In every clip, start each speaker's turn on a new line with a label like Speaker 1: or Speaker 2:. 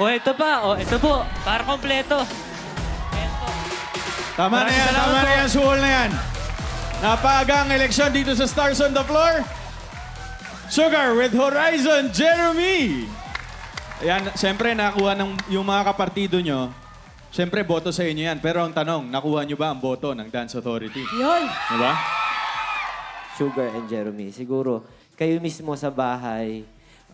Speaker 1: O, ito pa. O, ito po. Para kompleto. Ito.
Speaker 2: Tama na yan,
Speaker 1: Salamat
Speaker 2: tama na
Speaker 1: po.
Speaker 2: yan, suhol na yan. Napaagang eleksyon dito sa Stars on the Floor. Sugar with Horizon, Jeremy. Ayan, siyempre nakuha ng yung mga kapartido nyo. Siyempre, boto sa inyo yan. Pero ang tanong, nakuha nyo ba ang boto ng Dance Authority?
Speaker 3: Yun.
Speaker 2: Diba?
Speaker 4: Sugar and Jeremy, siguro kayo mismo sa bahay,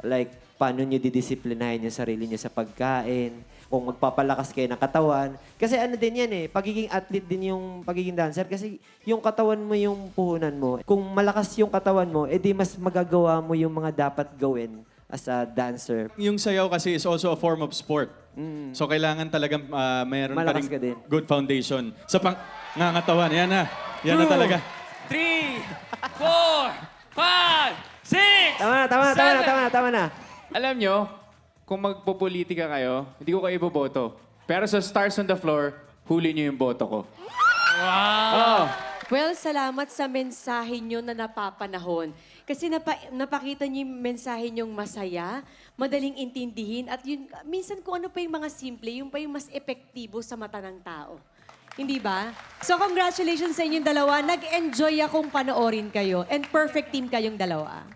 Speaker 4: like, paano nyo didisiplinahin yung sarili nyo sa pagkain, kung magpapalakas kayo ng katawan. Kasi ano din yan eh, pagiging athlete din yung pagiging dancer. Kasi yung katawan mo yung puhunan mo. Kung malakas yung katawan mo, edi mas magagawa mo yung mga dapat gawin as a dancer.
Speaker 2: Yung sayaw kasi is also a form of sport. So kailangan talagang mayroon ka
Speaker 4: Malakas
Speaker 2: ring
Speaker 4: ka din.
Speaker 2: good foundation. Sa pangangatawan, yan na. Yan na talaga.
Speaker 1: 3, 4, 5, 6,
Speaker 4: Tama na.
Speaker 5: Alam nyo, kung magpopolitika kayo, hindi ko kayo iboboto. Pero sa Stars on the Floor, huli nyo yung boto ko.
Speaker 1: Wow.
Speaker 3: Well, salamat sa mensahe nyo na napapanahon. Kasi napakita nyo yung mensahe nyong masaya, madaling intindihin, at yun, minsan kung ano pa yung mga simple, yung pa yung mas epektibo sa mata ng tao. Hindi ba? So, congratulations sa inyong dalawa. Nag-enjoy akong panoorin kayo. And perfect team kayong dalawa.